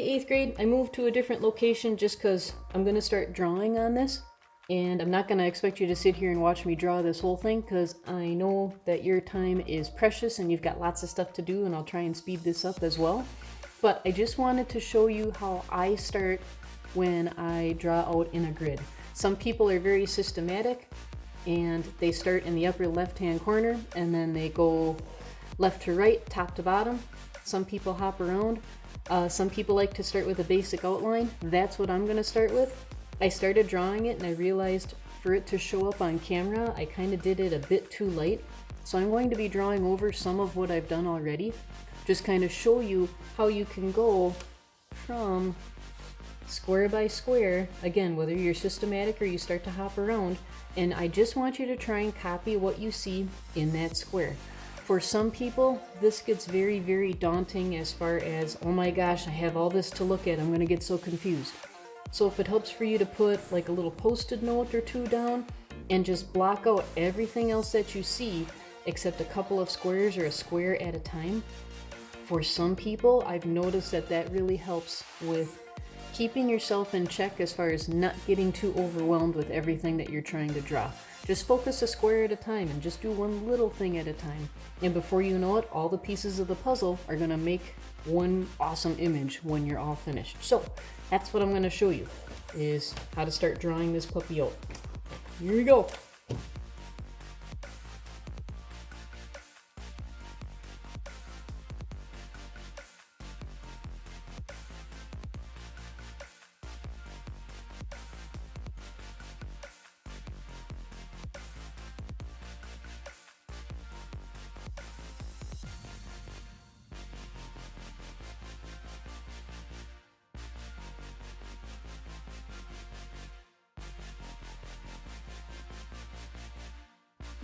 8th grade, I moved to a different location just because I'm going to start drawing on this. And I'm not going to expect you to sit here and watch me draw this whole thing because I know that your time is precious and you've got lots of stuff to do, and I'll try and speed this up as well. But I just wanted to show you how I start when I draw out in a grid. Some people are very systematic and they start in the upper left-hand corner and then they go left to right, top to bottom. Some people hop around. Some people like to start with a basic outline. That's what I'm going to start with. I started drawing it and I realized for it to show up on camera, I kind of did it a bit too light. So I'm going to be drawing over some of what I've done already. Just kind of show you how you can go from square by square, again, whether you're systematic or you start to hop around. And I just want you to try and copy what you see in that square. For some people, this gets very, very daunting as far as, oh my gosh, I have all this to look at, I'm going to get so confused. So if it helps for you to put like a little post-it note or two down and just block out everything else that you see except a couple of squares or a square at a time, for some people, I've noticed that that really helps with keeping yourself in check as far as not getting too overwhelmed with everything that you're trying to draw. Just focus a square at a time and just do one little thing at a time. And before you know it, all the pieces of the puzzle are going to make one awesome image when you're all finished. So that's what I'm going to show you, is how to start drawing this puppy out. Here we go.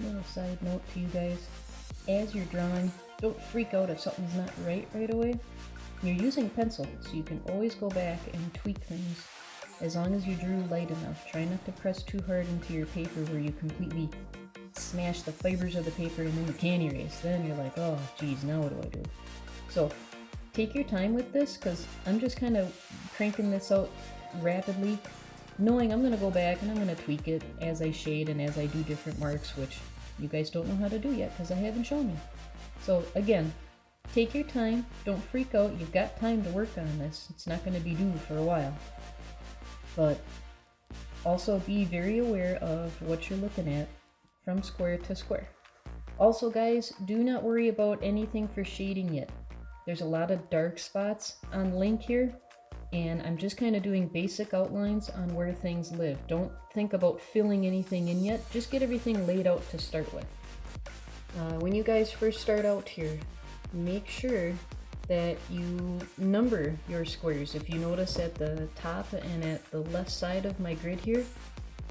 Little side note to you guys, as you're drawing, don't freak out if something's not right away. You're using pencil, so you can always go back and tweak things as long as you drew light enough. Try not to press too hard into your paper where you completely smash the fibers of the paper and then you can't erase. Then you're like, oh geez, now what do I do? So take your time with this, because I'm just kind of cranking this out rapidly, knowing I'm going to go back and I'm going to tweak it as I shade and as I do different marks, which you guys don't know how to do yet because I haven't shown you. So again, take your time, don't freak out, you've got time to work on this. It's not going to be due for a while. But also be very aware of what you're looking at from square to square. Also guys, do not worry about anything for shading yet. There's a lot of dark spots on Link here, and I'm just kind of doing basic outlines on where things live. Don't think about filling anything in yet, just get everything laid out to start with. When you guys first start out here, make sure that you number your squares. If you notice at the top and at the left side of my grid here,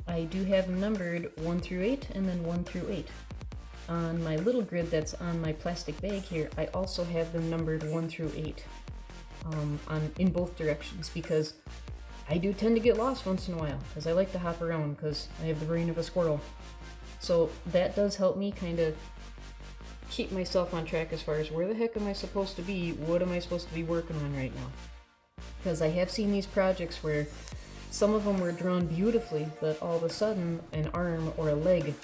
I do have them numbered 1 through 8 and then 1 through 8. On my little grid that's on my plastic bag here, I also have them numbered 1 through 8. In both directions, because I do tend to get lost once in a while because I like to hop around because I have the brain of a squirrel. So that does help me kind of keep myself on track as far as where the heck am I supposed to be, what am I supposed to be working on right now. Because I have seen these projects where some of them were drawn beautifully, but all of a sudden an arm or a leg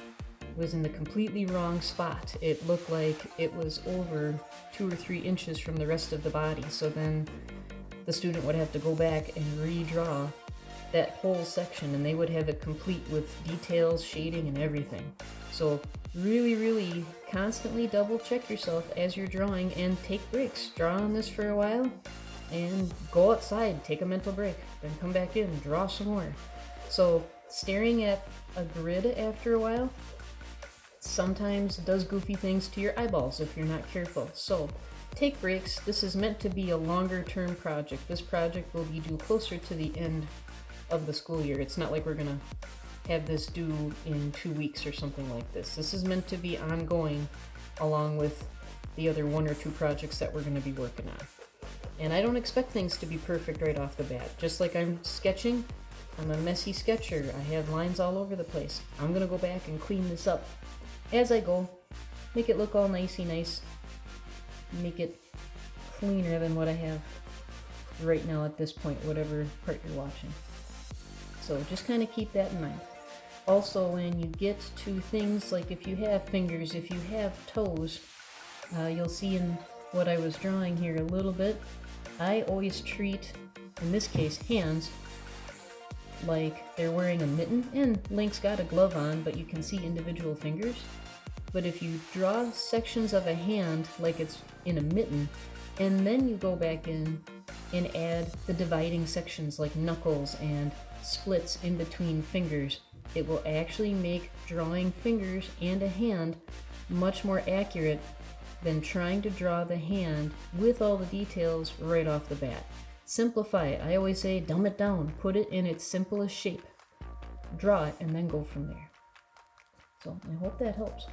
was in the completely wrong spot. It looked like it was over 2 or 3 inches from the rest of the body. So then the student would have to go back and redraw that whole section, and they would have it complete with details, shading, and everything. So really, really constantly double check yourself as you're drawing and take breaks. Draw on this for a while and go outside, take a mental break, then come back in, draw some more. So staring at a grid after a while sometimes does goofy things to your eyeballs if you're not careful. So take breaks. This is meant to be a longer term project. This project will be due closer to the end of the school year. It's not like we're gonna have this due in 2 weeks or something like this. This is meant to be ongoing along with the other 1 or 2 projects that we're going to be working on. And I don't expect things to be perfect right off the bat. Just like I'm sketching, I'm a messy sketcher. I have lines all over the place. I'm going to go back and clean this up as I go, make it look all nicey nice, make it cleaner than what I have. right now at this point, whatever part you're watching. So just kind of keep that in mind. Also, when you get to things like if you have fingers, if you have toes, you'll see in what I was drawing here a little bit, I always treat, in this case, hands, like they're wearing a mitten, and Link's got a glove on, but you can see individual fingers. But if you draw sections of a hand like it's in a mitten, and then you go back in and add the dividing sections like knuckles and splits in between fingers, it will actually make drawing fingers and a hand much more accurate than trying to draw the hand with all the details right off the bat. Simplify it. I always say dumb it down. Put it in its simplest shape. Draw it and then go from there. So I hope that helps.